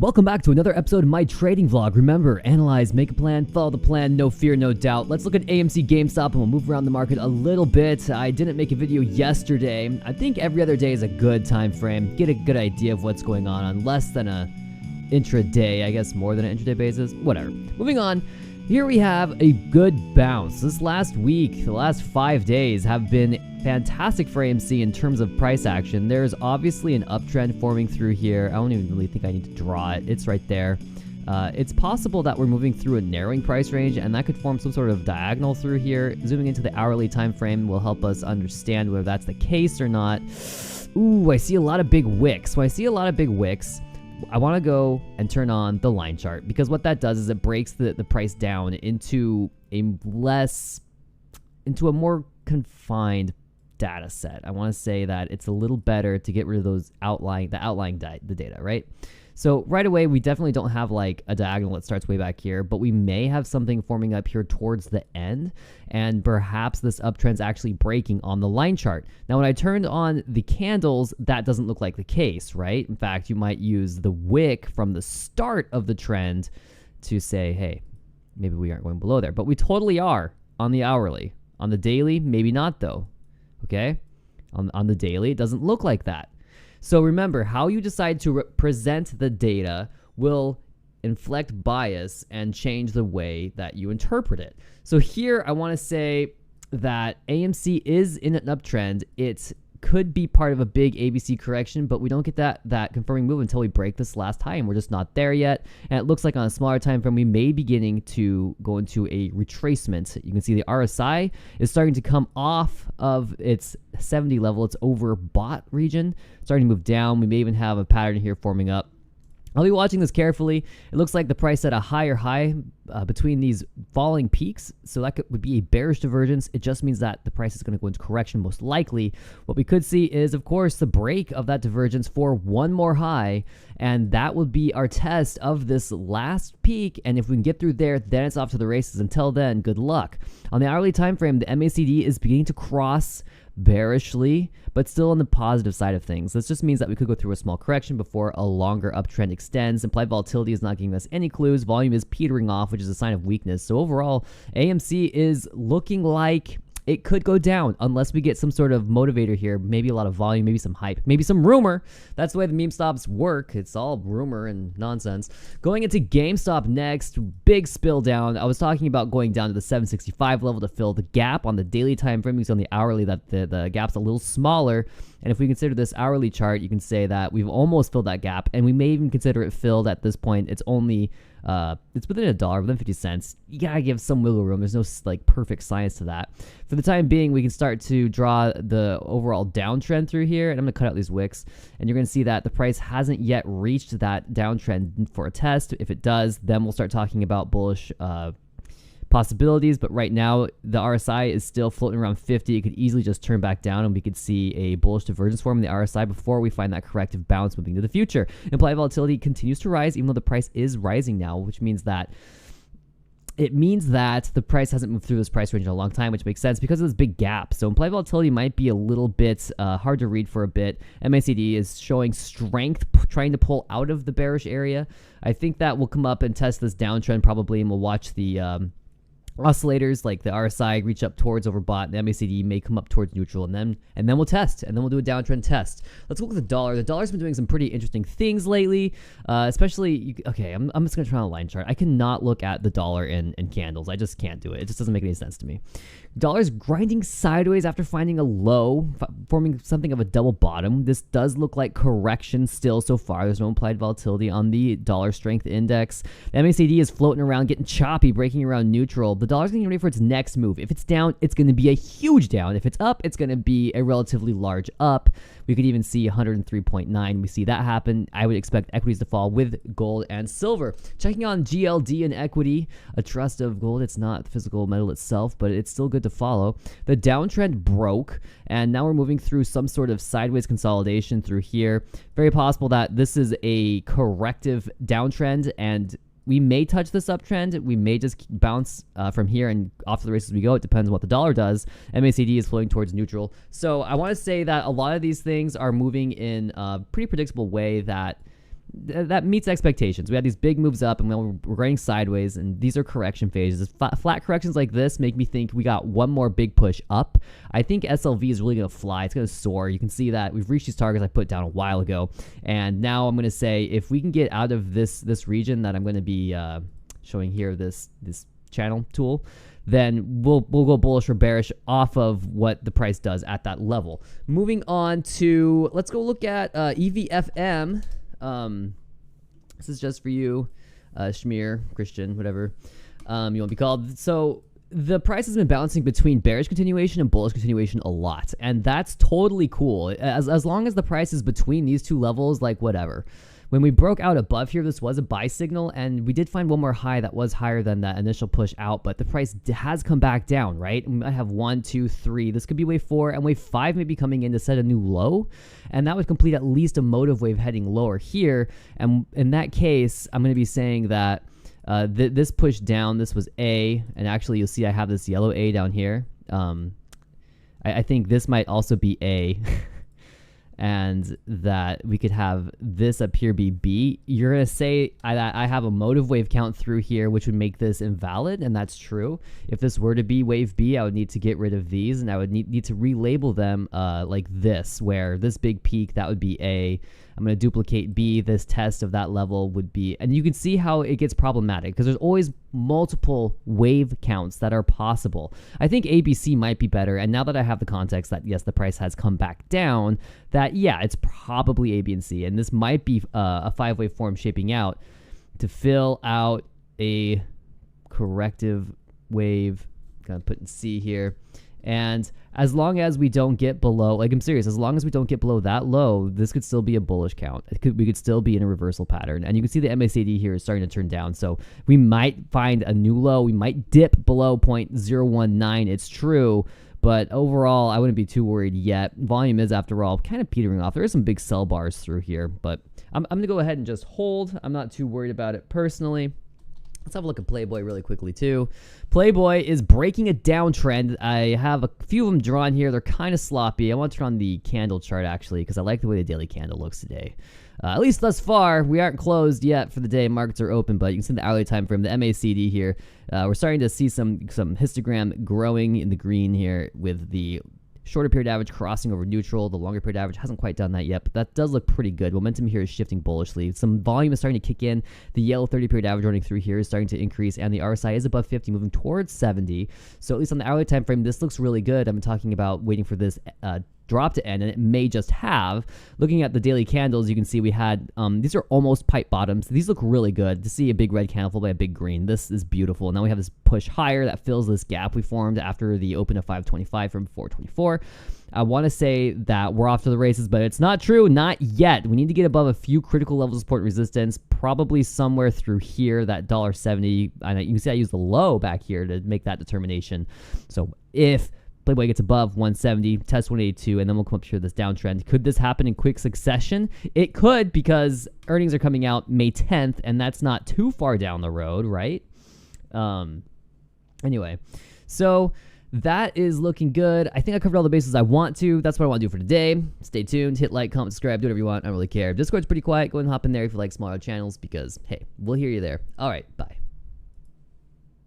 Welcome back to another episode of my trading vlog. Remember, analyze, make a plan, follow the plan, no fear, no doubt. Let's look at AMC, GameStop, and we'll move around the market a little bit. I didn't make a video yesterday. I think every other day is a good time frame. Get a good idea of what's going on less than a intraday, I guess more than an intraday basis. Whatever. Moving on. Here we have a good bounce. This last week, the last 5 days have been fantastic for AMC in terms of price action. There's obviously an uptrend forming through here. I don't even really think I need to draw it. It's right there. It's possible that we're moving through a narrowing price range, and that could form some sort of diagonal through here. Zooming into the hourly time frame will help us understand whether that's the case or not. Ooh, I see a lot of big wicks. When I see a lot of big wicks, I want to go and turn on the line chart, because what that does is it breaks the price down into a more confined data set. I want to say that it's a little better to get rid of those outlying data, right? So right away, we definitely don't have like a diagonal that starts way back here, but we may have something forming up here towards the end, and perhaps this uptrend's actually breaking on the line chart. Now, when I turned on the candles, that doesn't look like the case, right? In fact, you might use the wick from the start of the trend to say, hey, maybe we aren't going below there, but we totally are on the hourly. On the daily, maybe not though, okay? On the daily, it doesn't look like that. So remember, how you decide to present the data will inflect bias and change the way that you interpret it. So here I want to say that AMC is in an uptrend. It could be part of a big ABC correction, but we don't get that confirming move until we break this last high, and we're just not there yet. And it looks like on a smaller time frame, we may be beginning to go into a retracement. You can see the RSI is starting to come off of its 70 level, its overbought region, starting to move down. We may even have a pattern here forming up. I'll be watching this carefully. It looks like the price at a higher high between these falling peaks, so that would be a bearish divergence. It just means that the price is going to go into correction most likely. What we could see is, of course, the break of that divergence for one more high, and that would be our test of this last peak. And if we can get through there, then it's off to the races. Until then, good luck. On the hourly time frame, the MACD is beginning to cross bearishly, but still on the positive side of things. This just means that we could go through a small correction before a longer uptrend extends. Implied volatility is not giving us any clues. Volume is petering off, which is a sign of weakness. So overall, AMC is looking like it could go down unless we get some sort of motivator here. Maybe a lot of volume, maybe some hype, maybe some rumor. That's the way the meme stops work. It's all rumor and nonsense. Going into GameStop next, big spill down. I was talking about going down to the 765 level to fill the gap on the daily time frame. Because on the hourly, that the gap's a little smaller. And if we consider this hourly chart, you can say that we've almost filled that gap, and we may even consider it filled at this point. It's only it's within $1, within 50 cents. You gotta give some wiggle room. There's no like perfect science to that. For the time being, we can start to draw the overall downtrend through here, and I'm gonna cut out these wicks, and you're gonna see that the price hasn't yet reached that downtrend for a test. If it does, then we'll start talking about bullish possibilities, but right now the RSI is still floating around 50. It could easily just turn back down, and we could see a bullish divergence form in the RSI before we find that corrective bounce moving to the future. Implied volatility continues to rise, even though the price is rising now, which means that the price hasn't moved through this price range in a long time, which makes sense because of this big gap. So implied volatility might be a little bit hard to read for a bit. MACD is showing strength, trying to pull out of the bearish area. I think that will come up and test this downtrend probably, and we'll watch the oscillators like the RSI reach up towards overbought. The MACD may come up towards neutral, and then we'll test, and then we'll do a downtrend test. Let's look at the dollar. The dollar's been doing some pretty interesting things lately, especially. Okay, I'm just gonna try on a line chart. I cannot look at the dollar in candles. I just can't do it. It just doesn't make any sense to me. Dollar's grinding sideways after finding a low, forming something of a double bottom. This does look like correction still so far. There's no implied volatility on the dollar strength index. The MACD is floating around, getting choppy, breaking around neutral. The dollar's getting ready for its next move. If it's down, it's going to be a huge down. If it's up, it's going to be a relatively large up. We could even see 103.9. We see that happen. I would expect equities to fall with gold and silver. Checking on GLD and equity, a trust of gold. It's not the physical metal itself, but it's still good to follow. The downtrend broke, and now we're moving through some sort of sideways consolidation through here. Very possible that this is a corrective downtrend, and we may touch this uptrend. We may just bounce from here and off to the races we go. It depends on what the dollar does. MACD is flowing towards neutral. So I want to say that a lot of these things are moving in a pretty predictable way that that meets expectations. We had these big moves up and we're going sideways, and these are correction phases. Flat corrections like this make me think we got one more big push up. I think SLV is really going to fly. It's going to soar. You can see that we've reached these targets I put down a while ago, and now I'm going to say if we can get out of this region that I'm going to be showing here, this channel tool, then we'll go bullish or bearish off of what the price does at that level. Moving on to, let's go look at EVFM. This is just for you, Schmear, Christian, whatever you want to be called. So the price has been bouncing between bearish continuation and bullish continuation a lot, and that's totally cool. As long as the price is between these two levels, like whatever. When we broke out above here, this was a buy signal, and we did find one more high that was higher than that initial push out, but the price has come back down, right? We might have 1, 2, 3. This could be wave 4, and wave 5 may be coming in to set a new low, and that would complete at least a motive wave heading lower here. And in that case, I'm going to be saying that this push down, this was A, and actually you'll see I have this yellow A down here. I think this might also be A. And that we could have this up here be B. You're going to say I have a motive wave count through here, which would make this invalid, and that's true. If this were to be wave B, I would need to get rid of these, and I would need to relabel them like this, where this big peak, that would be A. I'm going to duplicate B. This test of that level would be, and you can see how it gets problematic because there's always multiple wave counts that are possible. I think ABC might be better, and now that I have the context that yes, the price has come back down, that yeah, it's probably A, B, and C, and this might be a 5-wave form shaping out to fill out a corrective wave. Gonna put in C here. And as long as we don't get below, like I'm serious, as long as we don't get below that low, this could still be a bullish count. We could still be in a reversal pattern. And you can see the MACD here is starting to turn down. So we might find a new low. We might dip below 0.019. It's true. But overall, I wouldn't be too worried yet. Volume is, after all, kind of petering off. There are some big sell bars through here. But I'm going to go ahead and just hold. I'm not too worried about it personally. Let's have a look at PLBY really quickly too. PLBY is breaking a downtrend. I have a few of them drawn here. They're kind of sloppy. I want to turn on the candle chart actually because I like the way the daily candle looks today. At least thus far, we aren't closed yet for the day. Markets are open, but you can see the hourly time frame, the MACD here. We're starting to see some histogram growing in the green here with the shorter period average crossing over neutral. The longer period average hasn't quite done that yet, but that does look pretty good. Momentum here is shifting bullishly. Some volume is starting to kick in. The yellow 30 period average running through here is starting to increase, and the RSI is above 50, moving towards 70. So at least on the hourly time frame, this looks really good. I've been talking about waiting for this drop to end, and it may just have. Looking at the daily candles, you can see we had these are almost pipe bottoms. These look really good. To see a big red candle followed by a big green, this is beautiful. Now we have this push higher that fills this gap we formed after the open of 525 from 424. I want to say that we're off to the races, but it's not true. Not yet. We need to get above a few critical levels of support and resistance, probably somewhere through here, that $1.70. And you can see I use the low back here to make that determination. So if PLBY gets above 170, test 182, and then we'll come up here this downtrend. Could this happen in quick succession? It could, because earnings are coming out May 10th, and that's not too far down the road, right? Anyway, so that is looking good. I think I covered all the bases I want to. That's what I want to do for today. Stay tuned. Hit like, comment, subscribe, do whatever you want. I don't really care. Discord's pretty quiet. Go and hop in there if you like smaller channels because, hey, we'll hear you there. All right, bye.